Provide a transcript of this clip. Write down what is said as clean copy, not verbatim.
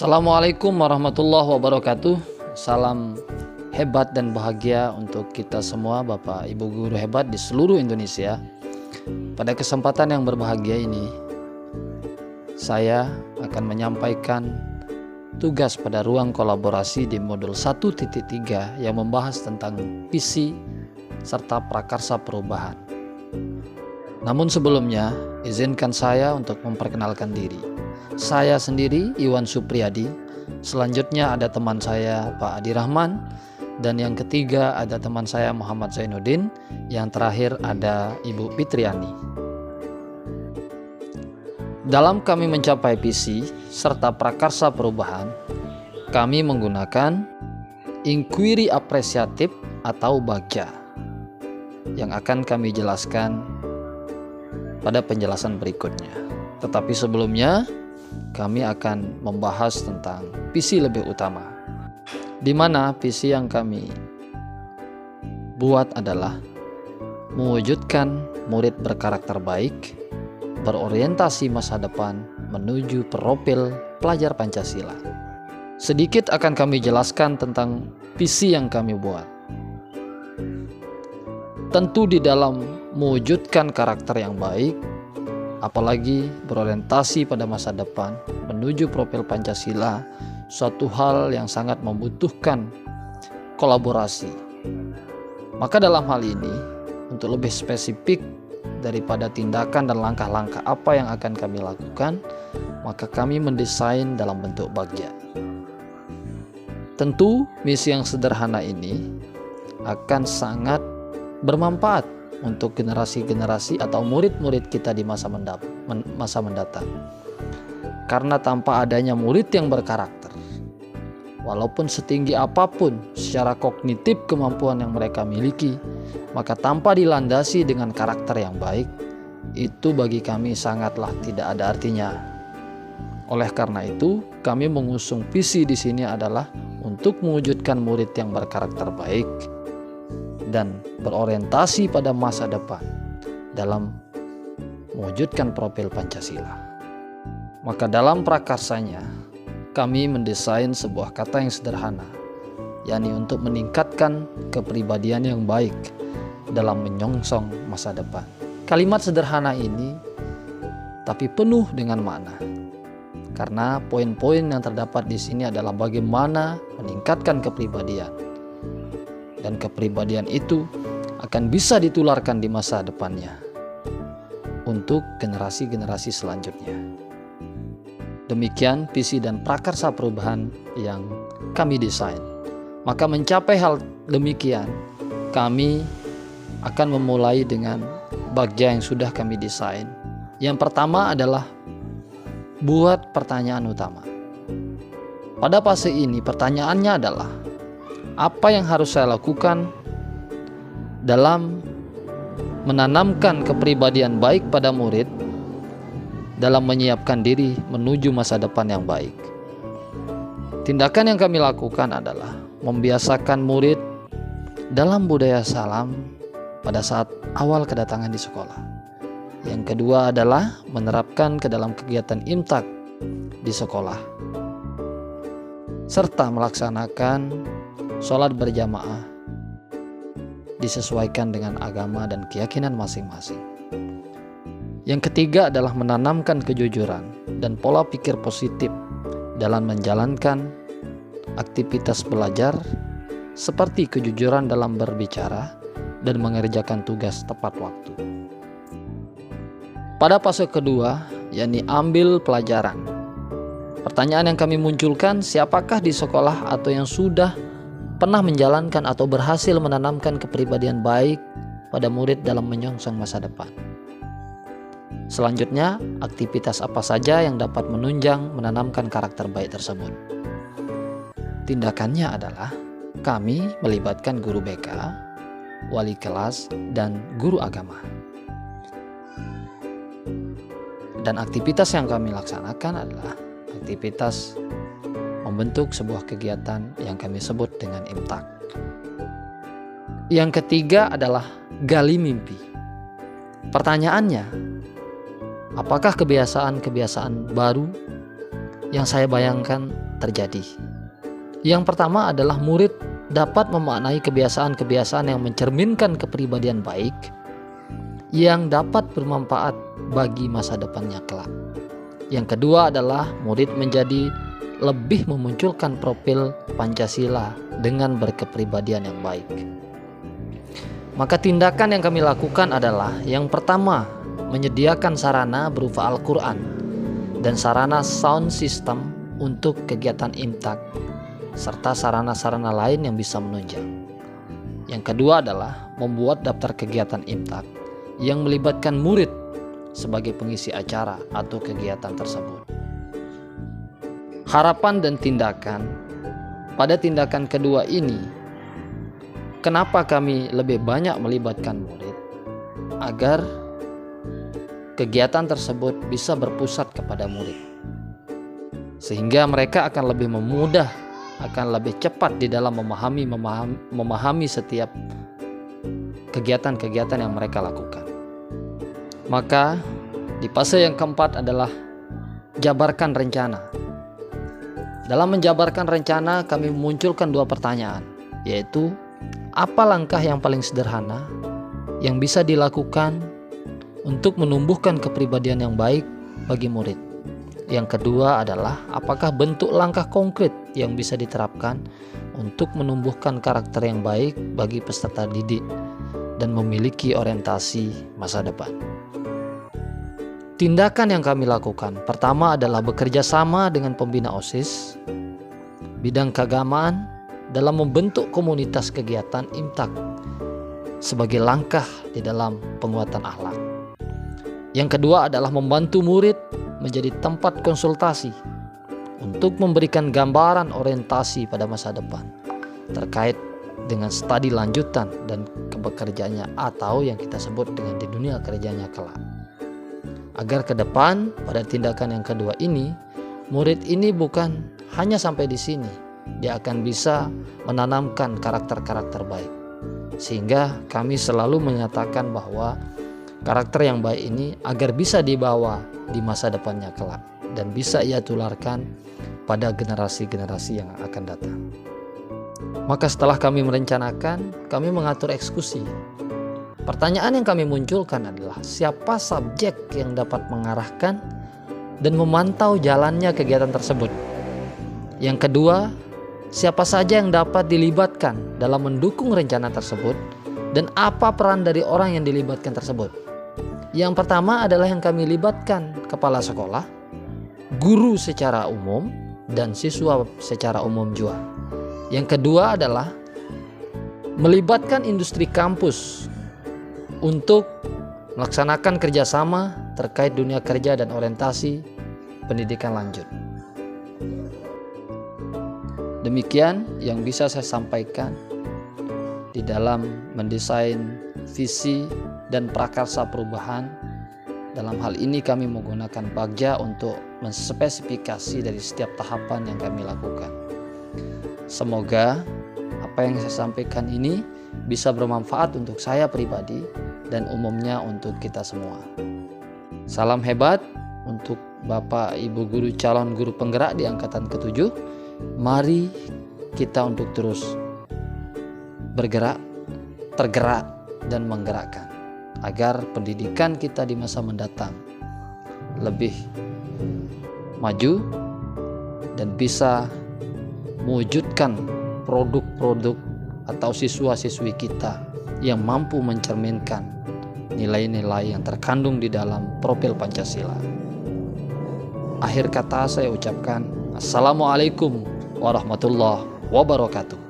Assalamualaikum warahmatullahi wabarakatuh. Salam hebat dan bahagia untuk kita semua, Bapak Ibu guru hebat di seluruh Indonesia. Pada kesempatan yang berbahagia ini, saya akan menyampaikan tugas pada ruang kolaborasi di modul 1.3 yang membahas tentang visi serta prakarsa perubahan. Namun sebelumnya, izinkan saya untuk memperkenalkan diri. Saya sendiri Iwan Supriyadi, selanjutnya ada teman saya Pak Adi Rahman, dan yang ketiga ada teman saya Muhammad Zainuddin, yang terakhir ada Ibu Fitriani. Dalam kami mencapai visi serta prakarsa perubahan, kami menggunakan inquiry apresiatif atau bagja yang akan kami jelaskan pada penjelasan berikutnya. Tetapi sebelumnya, kami akan membahas tentang visi lebih utama, di mana visi yang kami buat adalah mewujudkan murid berkarakter baik, berorientasi masa depan menuju profil pelajar Pancasila. Sedikit akan kami jelaskan tentang visi yang kami buat. Tentu di dalam mewujudkan karakter yang baik, apalagi berorientasi pada masa depan menuju profil Pancasila, suatu hal yang sangat membutuhkan kolaborasi. Maka dalam hal ini, untuk lebih spesifik daripada tindakan dan langkah-langkah apa yang akan kami lakukan, maka kami mendesain dalam bentuk bagja. Tentu misi yang sederhana ini akan sangat bermanfaat untuk generasi-generasi atau murid-murid kita di masa mendatang. Karena tanpa adanya murid yang berkarakter, walaupun setinggi apapun secara kognitif kemampuan yang mereka miliki, maka tanpa dilandasi dengan karakter yang baik, itu bagi kami sangatlah tidak ada artinya. Oleh karena itu, kami mengusung visi di sini adalah untuk mewujudkan murid yang berkarakter baik dan berorientasi pada masa depan dalam mewujudkan profil Pancasila. Maka dalam prakarsanya, kami mendesain sebuah kata yang sederhana, yakni untuk meningkatkan kepribadian yang baik dalam menyongsong masa depan. Kalimat sederhana ini tapi penuh dengan makna, karena poin-poin yang terdapat di sini adalah bagaimana meningkatkan kepribadian. Dan kepribadian itu akan bisa ditularkan di masa depannya untuk generasi-generasi selanjutnya. Demikian visi dan prakarsa perubahan yang kami desain. Maka mencapai hal demikian, kami akan memulai dengan bagja yang sudah kami desain. Yang pertama adalah buat pertanyaan utama. Pada fase ini pertanyaannya adalah, apa yang harus saya lakukan dalam menanamkan kepribadian baik pada murid dalam menyiapkan diri menuju masa depan yang baik? Tindakan yang kami lakukan adalah membiasakan murid dalam budaya salam pada saat awal kedatangan di sekolah. Yang kedua adalah menerapkan ke dalam kegiatan imtak di sekolah, serta melaksanakan sholat berjamaah disesuaikan dengan agama dan keyakinan masing-masing. Yang ketiga adalah menanamkan kejujuran dan pola pikir positif dalam menjalankan aktivitas belajar, seperti kejujuran dalam berbicara dan mengerjakan tugas tepat waktu. Pada fase kedua, yakni ambil pelajaran. Pertanyaan yang kami munculkan, siapakah di sekolah atau yang sudah pernah menjalankan atau berhasil menanamkan kepribadian baik pada murid dalam menyongsong masa depan? Selanjutnya, aktivitas apa saja yang dapat menunjang menanamkan karakter baik tersebut? Tindakannya adalah kami melibatkan guru BK, wali kelas, dan guru agama. Dan aktivitas yang kami laksanakan adalah aktivitas membentuk sebuah kegiatan yang kami sebut dengan imtak. Yang ketiga adalah gali mimpi. Pertanyaannya, apakah kebiasaan-kebiasaan baru yang saya bayangkan terjadi. Yang pertama adalah murid dapat memaknai kebiasaan-kebiasaan yang mencerminkan kepribadian baik yang dapat bermanfaat bagi masa depannya kelak. Yang kedua adalah murid menjadi lebih memunculkan profil Pancasila dengan berkepribadian yang baik. Maka tindakan yang kami lakukan adalah yang pertama, menyediakan sarana berupa Al-Quran dan sarana sound system untuk kegiatan imtak, serta sarana-sarana lain yang bisa menunjang. Yang kedua adalah membuat daftar kegiatan imtak yang melibatkan murid sebagai pengisi acara atau kegiatan tersebut. Harapan dan tindakan pada tindakan kedua ini, kenapa kami lebih banyak melibatkan murid? Agar kegiatan tersebut bisa berpusat kepada murid, sehingga mereka akan lebih memudah, akan lebih cepat di dalam memahami setiap kegiatan-kegiatan yang mereka lakukan. Maka di fase yang keempat adalah jabarkan rencana. Dalam menjabarkan rencana, kami memunculkan dua pertanyaan, yaitu apa langkah yang paling sederhana yang bisa dilakukan untuk menumbuhkan kepribadian yang baik bagi murid. Yang kedua adalah apakah bentuk langkah konkret yang bisa diterapkan untuk menumbuhkan karakter yang baik bagi peserta didik dan memiliki orientasi masa depan. Tindakan yang kami lakukan pertama adalah bekerja sama dengan pembina OSIS bidang keagamaan dalam membentuk komunitas kegiatan imtak sebagai langkah di dalam penguatan akhlak. Yang kedua adalah membantu murid menjadi tempat konsultasi untuk memberikan gambaran orientasi pada masa depan terkait dengan studi lanjutan dan bekerjanya atau yang kita sebut dengan di dunia kerjanya kelak. Agar ke depan pada tindakan yang kedua ini, murid ini bukan hanya sampai di sini, dia akan bisa menanamkan karakter-karakter baik. Sehingga kami selalu menyatakan bahwa karakter yang baik ini agar bisa dibawa di masa depannya kelak dan bisa ia tularkan pada generasi-generasi yang akan datang. Maka setelah kami merencanakan, kami mengatur eksekusi. Pertanyaan yang kami munculkan adalah siapa subjek yang dapat mengarahkan dan memantau jalannya kegiatan tersebut. Yang kedua, siapa saja yang dapat dilibatkan dalam mendukung rencana tersebut dan apa peran dari orang yang dilibatkan tersebut. Yang pertama adalah yang kami libatkan kepala sekolah, guru secara umum, dan siswa secara umum juga. Yang kedua adalah melibatkan industri kampus untuk melaksanakan kerjasama terkait dunia kerja dan orientasi pendidikan lanjut. Demikian yang bisa saya sampaikan di dalam mendesain visi dan prakarsa perubahan. Dalam hal ini kami menggunakan Bagja untuk menspesifikasi dari setiap tahapan yang kami lakukan. Semoga apa yang saya sampaikan ini bisa bermanfaat untuk saya pribadi dan umumnya untuk kita semua. Salam hebat untuk Bapak Ibu guru calon guru penggerak di angkatan ke-7. Mari kita untuk terus bergerak, tergerak dan menggerakkan agar pendidikan kita di masa mendatang lebih maju dan bisa mewujudkan produk-produk atau siswa-siswi kita yang mampu mencerminkan nilai-nilai yang terkandung di dalam profil Pancasila. Akhir kata saya ucapkan Assalamualaikum warahmatullahi wabarakatuh.